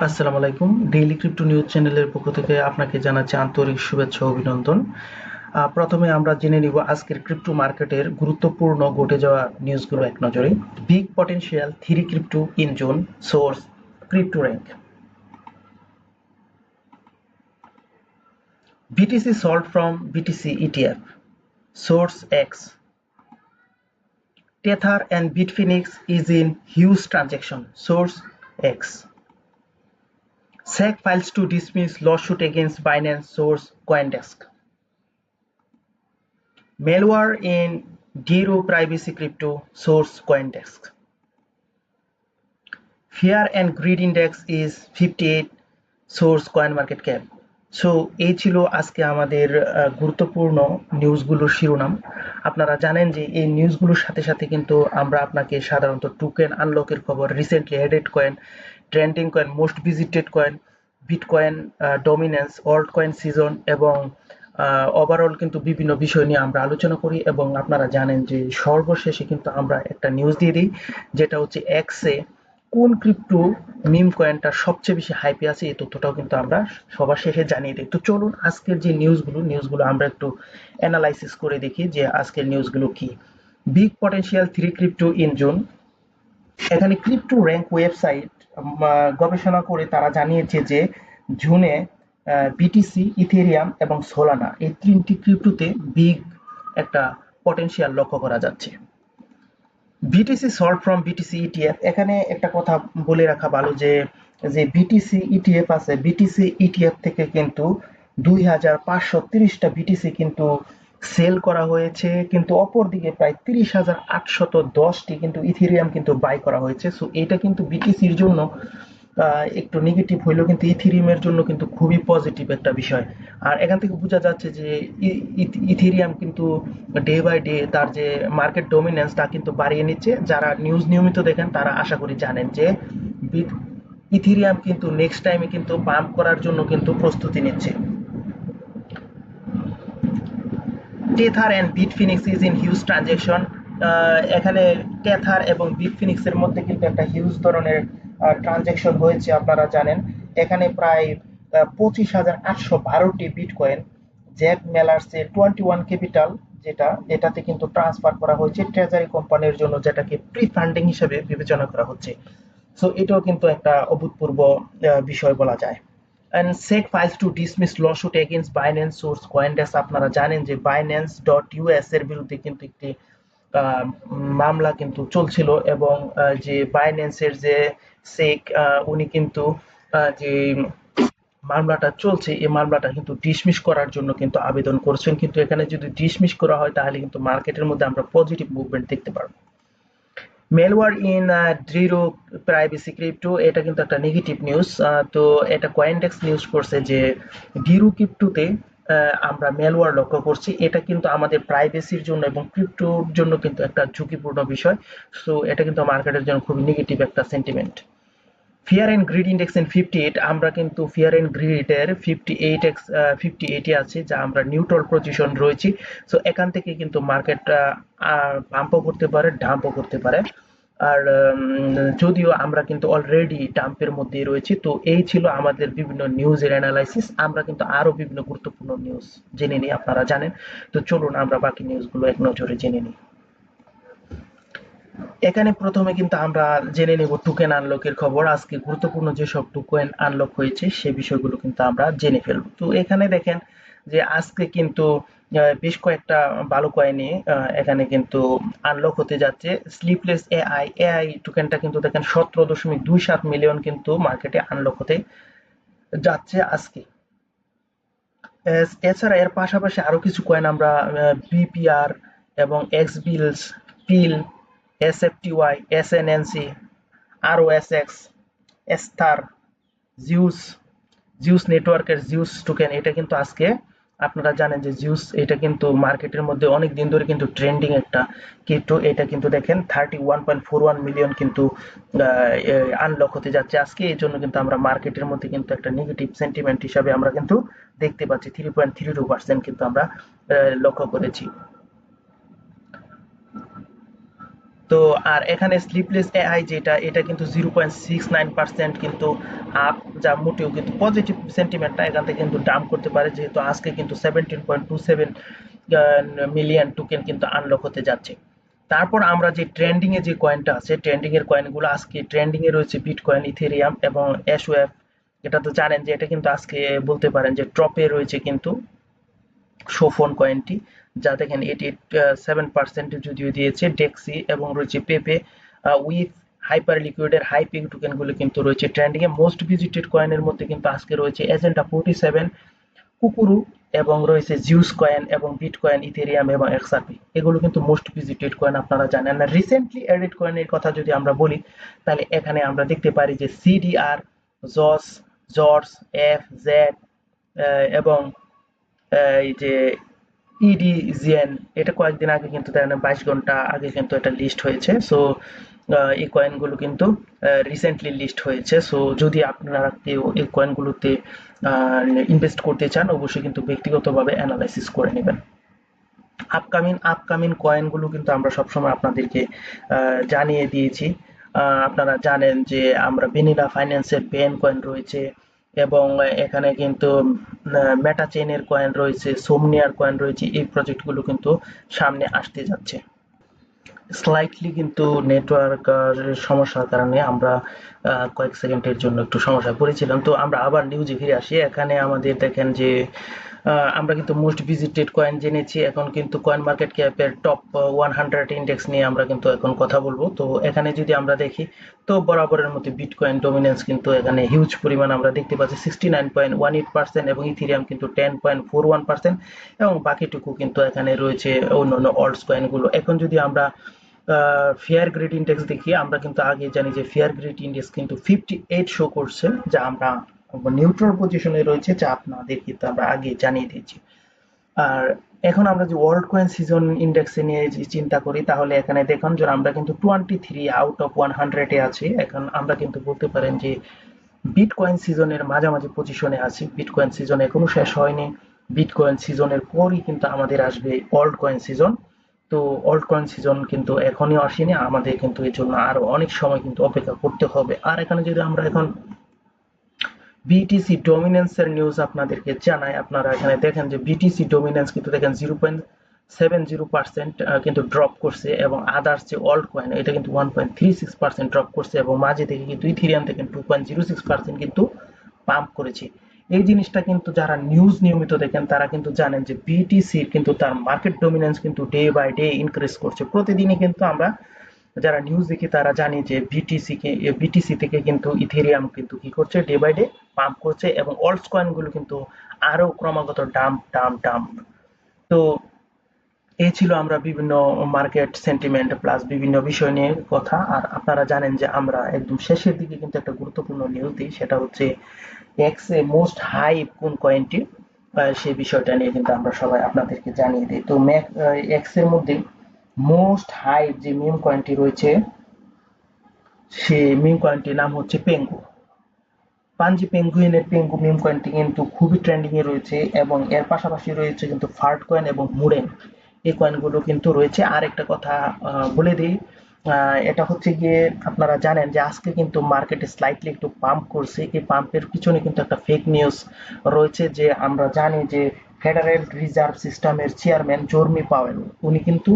আসসালামু আলাইকুম। Daily crypto news চ্যানেলের পক্ষ থেকে আপনাকে জানাচ্ছি আন্তরিক শুভেচ্ছা ও অভিনন্দন। প্রথমে আমরা জেনে নিব আজকের ক্রিপ্টো মার্কেটের গুরুত্বপূর্ণ ঘটে যাওয়া নিউজগুলো এক নজরে। Big potential 3 crypto in June, source crypto rank. BTC sold from BTC ETF, source X. Tether and Bitfinex is in huge transaction, source X. SEC files to dismiss lawsuit against Binance, source CoinDesk. Malware in Dero Privacy Crypto, source CoinDesk. Fear and Greed Index is 58, source CoinMarketCap. So এই ছিল আজকে আমাদের গুরুত্বপূর্ণ নিউজগুলোর শিরোনাম। আপনারা জানেন যে এই নিউজগুলোর সাথে সাথে কিন্তু আমরা আপনাকে সাধারণত টোকেন আনলকের খবর, recently added coin, trending coin, most visited coin, bitcoin dominance, alt coin season এবং ওভারঅল কিন্তু বিভিন্ন বিষয় নিয়ে আমরা আলোচনা করি এবং আপনারা জানেন যে সর্বশেষে কিন্তু আমরা একটা নিউজ দিয়ে দিই, যেটা হচ্ছে এক্সে কোন ক্রিপ্টো মিম কয়েনটার সবচেয়ে বেশি হাইপে আছে, এই তথ্যটাও কিন্তু আমরা সবার শেষে জানিয়ে দিই। তো চলুন আজকের যে নিউজগুলো আমরা একটু অ্যানালাইসিস করে দেখি যে আজকের নিউজগুলো কি। Big potential 3 crypto in June. এখানে ক্রিপ্টো র্যাঙ্ক ওয়েবসাইট গবেষণা করে তারা জানিয়েছে যে জুনে বিটিসি, ইথেরিয়াম এবং সোলানা এই তিনটি ক্রিপ্টোতে বিগ একটা পটেনশিয়াল লক্ষ্য করা যাচ্ছে। BTC salt from BTC ETF. এখানে একটা কথা বলে রাখা ভালো যে বিটিসি ইটিএফ আছে, বিটিসি ইটিএফ থেকে কিন্তু 2530টা বিটিসি কিন্তু সেল করা হয়েছে, কিন্তু অপরদিকে প্রায় 30,810টি কিন্তু ইথেরিয়াম কিন্তু বাই করা হয়েছে। সো এটা কিন্তু বিটিসির জন্য একটু নেগেটিভ হইলেও কিন্তু ইথেরিয়ামের জন্য কিন্তু খুবই পজিটিভ একটা বিষয়। আর এখান থেকে বোঝা যাচ্ছে যে ইথেরিয়াম কিন্তু ডে বাই ডে তার যে মার্কেট ডমিনেন্স তা কিন্তু বাড়িয়ে নিচ্ছে। যারা নিউজ নিয়মিত দেখেন তারা আশা করি জানেন যে ইথেরিয়াম কিন্তু নেক্সট টাইমে কিন্তু পাম্প করার জন্য কিন্তু প্রস্তুতি নিচ্ছে। Tether and Bitfinex is in huge transaction. এখানে টেথার এবং বিটফিনিক্সের মধ্যে কিন্তু একটা হিউজ ধরনের ট্রানজ্যাকশন হয়েছে, আপনারা জানেন। এখানে প্রায় 25,812টি বিটকয়েন জ্যাক মেলার্সের 21 ক্যাপিটাল এটাতে কিন্তু ট্রান্সফার করা হয়েছে ট্রেজারি কোম্পানির জন্য, যেটাকে প্রি ফান্ডিং হিসেবে বিবেচনা করা হচ্ছে। সো এটাও কিন্তু একটা অভূতপূর্ব বিষয় বলা যায়। and SEC files to dismiss lawsuit against Binance, source CoinDesk। আপনারা জানেন যে Binance.us এর বিরুদ্ধে কিন্তু একটি মামলা কিন্তু চলছিল এবং যে Binance এর যে SEC উনি কিন্তু যে মামলাটা চলছে এই মামলাটা কিন্তু ডিসমিস করার জন্য কিন্তু আবেদন করছেন, কিন্তু এখানে যদি ডিসমিস করা হয় তাহলে কিন্তু মার্কেটের মধ্যে আমরা পজিটিভ মুভমেন্ট দেখতে পারবো। Malware in Drero Privacy Crypto, এটা কিন্তু একটা নেগেটিভ নিউজ। তো এটা কয়েনডেক্স নিউজ করছে যে ডিরো ক্রিপ্টোতে আমরা ম্যালওয়্যার লক্ষ্য করছি। এটা কিন্তু আমাদের প্রাইভেসির জন্য এবং ক্রিপ্টোর জন্য কিন্তু একটা ঝুঁকিপূর্ণ বিষয়। সো এটা কিন্তু মার্কেটের জন্য খুবই নেগেটিভ একটা sentiment. Fear and greed index in 58। আমরা কিন্তু ফিয়ার অ্যান্ড গ্রিডের 58 এ আছে, যা আমরা নিউট্রাল পজিশন রয়েছি। সো এখান থেকে কিন্তু মার্কেট পাম্পও করতে পারে, ডাম্পও করতে পারে। আর যদিও আমরা কিন্তু অলরেডি ডাম্পের মধ্যে রয়েছি। তো এই ছিল আমাদের বিভিন্ন নিউজের অ্যানালাইসিস। আমরা কিন্তু আরো বিভিন্ন গুরুত্বপূর্ণ নিউজ জেনে নিই, আপনারা জানেন। তো চলুন আমরা বাকি নিউজগুলো এক নজরে জেনে নিই। এখানে প্রথমে কিন্তু আমরা জেনে নেব টোকেন আনলকের খবর। আজকে গুরুত্বপূর্ণ যেসব টোকেন আনলক হয়েছে সে বিষয়গুলো কিন্তু আমরা জেনে ফেলব। তো এখানে দেখেন যে আজকে কিন্তু বেশ কয়েকটা ভালো কয়েনে এখানে কিন্তু আনলক হতে যাচ্ছে। স্লিপলেস এআই টোকেনটা কিন্তু দেখেন 17.27 মিলিয়ন কিন্তু মার্কেটে আনলক হতে যাচ্ছে আজকে। এছাড়া এর পাশাপাশি আরো কিছু কয়েন আমরা বিপিআর এবং এক্স বিলস, পিল, এসএফটিওয়াই, এসএনএনসি, আরওএসএক্স, এস্থার, জিউস নেটওয়ার্কের জিউস টোকেন, এটা কিন্তু আজকে আপনারা জানেন যে জিউস এটা কিন্তু মার্কেটের মধ্যে অনেক দিন ধরে কিন্তু ট্রেন্ডিং একটা ক্রিপ্টো। এটা কিন্তু দেখেন 31.41 মিলিয়ন কিন্তু আনলক হতে যাচ্ছে আজকে। এই জন্য কিন্তু আমরা মার্কেটের মধ্যে কিন্তু একটা নেগেটিভ সেন্টিমেন্ট হিসাবে আমরা কিন্তু দেখতে পাচ্ছি 3.32% কিন্তু আমরা লক্ষ্য করেছি। তো আর এখানে স্লিপলেস এআই যেটা, এটা কিন্তু 0.69% কিন্তু আপ, যা মোটেও কিন্তু পজিটিভ সেন্টিমেন্টটা এখান থেকে কিন্তু ডাম্প করতে পারে, যেহেতু আজকে কিন্তু 17.27 মিলিয়ন টোকেন কিন্তু আনলক হতে যাচ্ছে। তারপর আমরা যে ট্রেন্ডিং এ যে কয়েনটা আছে, ট্রেন্ডিং এর কয়েনগুলো আজকে ট্রেন্ডিং এ রয়েছে বিটকয়েন, ইথেরিয়াম এবং এসওএফ। এটা তো জানেন যে এটা কিন্তু আজকে বলতে পারেন যে টপে রয়েছে কিন্তু সোফোন কয়েনটি, যা দেখেন 87% যদিও দিয়েছে ডেক্সি, এবং রয়েছে পেপে উইথ হাইপার লিকুইডের হাই পিক টোকেনগুলো কিন্তু রয়েছে ট্রেন্ডিং এ। মোস্ট ভিজিটেড কয়েনের মধ্যে কিন্তু আজকে রয়েছে এজেন্টা 47, কুকুরু, এবং রয়েছে জিউস কয়েন এবং বিটকয়েন, ইথেরিয়াম এবং এক্সআরপি। এগুলো কিন্তু মোস্ট ভিজিটেড কয়েন, আপনারা জানেন না। রিসেন্টলি এডেড কয়েনের কথা যদি আমরা বলি, তাহলে এখানে আমরা দেখতে পারি যে সিডিআর, জস, জর্স, এফ, জেড এবং এই যে ইডিজিএন, এটা কয়েকদিন আগে কিন্তু 22 ঘন্টা আগে কিন্তু এটা লিস্ট হয়েছে। সো এই কয়েনগুলো কিন্তু রিসেন্টলি লিস্ট হয়েছে। সো যদি আপনারা কেউ এই কয়েনগুলোতে ইনভেস্ট করতে চান, অবশ্যই কিন্তু ব্যক্তিগতভাবে অ্যানালাইসিস করে নেবেন। আপকামিং কয়েনগুলো কিন্তু আমরা সবসময় আপনাদেরকে জানিয়ে দিয়েছি। আপনারা জানেন যে আমরা ভ্যানিলা ফাইন্যান্সের পেন কয়েন রয়েছে, এবং এখানে কিন্তু মেটা চেইনের কয়েন রয়েছে, সোমনিয়ার কয়েন রয়েছে। এই প্রজেক্টগুলো কিন্তু সামনে আসতে যাচ্ছে। স্লাইটলি কিন্তু নেটওয়ার্ক সমস্যার কারণে আমরা কয়েক সেকেন্ডের জন্য একটু সমস্যায় পড়েছিলাম। তো আমরা আবার নিউজে ফিরে আসি। এখানে আমাদের দেখেন যে আমরা কিন্তু মোস্ট ভিজিটেড কয়েন জেনেছি। এখন কিন্তু কয়েন মার্কেট ক্যাপের টপ 100 ইন্ডেক্স নিয়ে আমরা কিন্তু এখন কথা বলবো। তো এখানে যদি আমরা দেখি, তো বরাবরের মতো বিটকয়েন ডমিনেন্স কিন্তু এখানে হিউজ পরিমাণ আমরা দেখতে পাচ্ছি, 69.18%, এবং ইথেরিয়াম কিন্তু 10.41%, এবং বাকিটুকু কিন্তু এখানে রয়েছে অন্যান্য অল্টস কয়েনগুলো। এখন যদি আমরা ফেয়ার গ্রিড ইন্ডেক্স দেখি, আমরা কিন্তু আগে জানি যে ফেয়ার গ্রিড ইন্ডেক্স কিন্তু 58 শো করছে, যা আমরা নিউট্রাল পজিশনে রয়েছে, যা আপনাদের কিন্তু আমরা আগে জানিয়ে দিয়েছি। আর এখন আমরা যে ওয়ার্ল্ড কয়েন সিজন ইন্ডেক্সে নিয়ে যে চিন্তা করি, তাহলে এখানে দেখুন যে আমরা কিন্তু 23 আউট অফ 100 এ আছি। এখন আমরা কিন্তু বলতে পারেন যে বিটকয়েন সিজনের মাঝামাঝি পজিশনে আছি। বিটকয়েন সিজন এখনো শেষ হয়নি। বিটকয়েন সিজনের পরই কিন্তু আমাদের আসবে অল্ট কয়েন সিজন। তো অল্ট কয়েন সিজন কিন্তু এখনই আসেনি, আমাদের কিন্তু এর জন্য আরো অনেক সময় কিন্তু অপেক্ষা করতে হবে। আর এখানে যদি আমরা এখন বিটিসি ডমিনেন্সের নিউজ আপনাদেরকে জানাই, আপনারা এখানে দেখেন যে বিটিসি ডমিনেন্স কিন্তু দেখেন 0.70% কিন্তু ড্রপ করছে, এবং আদার্স যে অল্ট কয়েন, এটা কিন্তু 1.36% ড্রপ করছে, এবং মাঝে থেকে কিন্তু ইথেরিয়াম থেকে 2.06% কিন্তু পাম্প করেছে। এই জিনিসটা কিন্তু যারা নিউজ নিয়মিত দেখেন, তারা কিন্তু জানেন যে বিটিসি কিন্তু তার মার্কেট ডমিনেন্স কিন্তু ডে বাই ডে ইনক্রিজ করছে। প্রতিদিনই কিন্তু আমরা যারা নিউজ দেখি তারা জানি যে বিটিসি থেকে কিন্তু ইথেরিয়াম কিন্তু কি করছে, ডে বাই ডে পাম্প করছে, এবং অল্টস কয়েন গুলো কিন্তু আরো ক্রমাগত ডাম্প। তো এই ছিল আমরা বিভিন্ন মার্কেট সেন্টিমেন্ট প্লাস বিভিন্ন বিষয় নিয়ে কথা। আর আপনারা জানেন যে আমরা একদম শেষের দিকে কিন্তু একটা গুরুত্বপূর্ণ নিউজ দিই, সেটা হচ্ছে এক্স এ মোস্ট হাই কোন কয়েনটি, সেই বিষয়টা নিয়ে কিন্তু আমরা সবাই আপনাদেরকে জানিয়ে দিই। তো এক্স এর মধ্যে মোস্ট হাই যে মিম কয়েনটি রয়েছে, সেই মিম কয়েনটির নাম হচ্ছে পেঙ্গু। পাঞ্জি পেঙ্গুইনের পেঙ্গু মিম কয়েনটি কিন্তু খুবই ট্রেন্ডিং এ রয়েছে, এবং এর পাশাপাশি রয়েছে কিন্তু ফার্ট কয়েন এবং মুরেন। এই কয়েনগুলো কিন্তু রয়েছে। আর একটা কথা বলে দিই, এটা হচ্ছে গিয়ে আপনারা জানেন যে আজকে কিন্তু মার্কেটে স্লাইটলি একটু পাম্প করছে। এই পাম্পের পিছনে কিন্তু একটা ফেক নিউজ রয়েছে, যে আমরা জানি যে ফেডারেল রিজার্ভ সিস্টেমের চেয়ারম্যান জর্মি পাওয়েল, উনি কিন্তু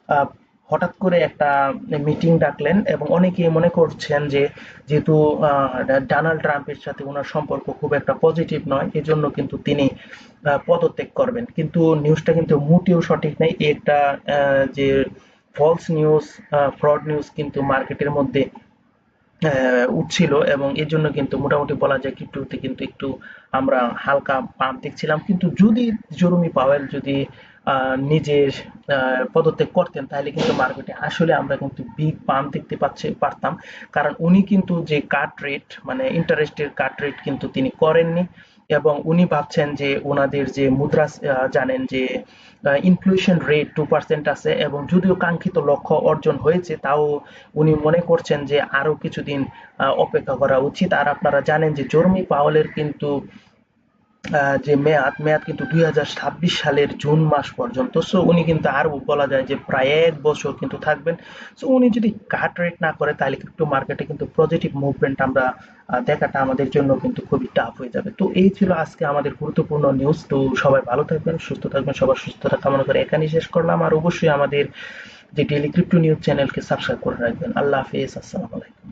আহ, হঠাৎ করে একটা মিটিং ডাকলেন, এবং অনেকেই মনে করছেন যে যেহেতু ডোনাল্ড ট্রাম্পের সাথে ওনার সম্পর্ক খুব একটা পজিটিভ নয়, এজন্য কিন্তু তিনি পদত্যাগ করবেন। কিন্তু নিউজটা কিন্তু মোটেও সঠিক নেই। এটা যে ফলস নিউজ, ফ্রড নিউজ কিন্তু মার্কেটের মধ্যে উঠছিল, এবং এর জন্য কিন্তু মোটামুটি বলা যায় ক্রিপ্টোতে কিন্তু একটু আমরা হালকা পাম্প দেখছিলাম। কিন্তু যদি জেরোমি পাওয়েল যদি নিজের পদত্যাগ করতেন, তাহলে কিন্তু মার্কেটে আসলে আমরা কিন্তু বিগ পাম্প দেখতে পারতাম। কারণ উনি কিন্তু যে কাট রেট, মানে ইন্টারেস্টের কাট রেট কিন্তু তিনি করেননি, এবং উনি ভাবছেন যে ওনাদের যে মুদ্রা, জানেন যে ইনফ্লেশন রেট 2% আছে, এবং যদিও কাঙ্ক্ষিত লক্ষ্য অর্জন হয়েছে, তাও উনি মনে করছেন যে আরো কিছুদিন অপেক্ষা করা উচিত। আর আপনারা জানেন যে জেরোমি পাওয়েলের কিন্তু যে মেয়াদ কিন্তু 2026 সালের জুন মাস পর্যন্ত। সো উনি কিন্তু আরো বলা যায় যে প্রায় 1 বছর কিন্তু থাকবেন। সো উনি যদি কাট রেট না করে তাহলে ক্রিপ্টো মার্কেটে কিন্তু পজিটিভ মুভমেন্ট আমরা দেখাটা আমাদের জন্য কিন্তু খুবই টাফ হয়ে যাবে। তো এই ছিল আজকে আমাদের গুরুত্বপূর্ণ নিউজ। তো সবাই ভালো থাকবেন, সুস্থ থাকবেন, সবার সুস্থতা কামনা করে এখানেই শেষ করলাম। আর অবশ্যই আমাদের যে ডেইলি ক্রিপ্টো নিউজ চ্যানেলকে সাবস্ক্রাইব করে রাখবেন। আল্লাহ হাফেজ, আসসালামু আলাইকুম।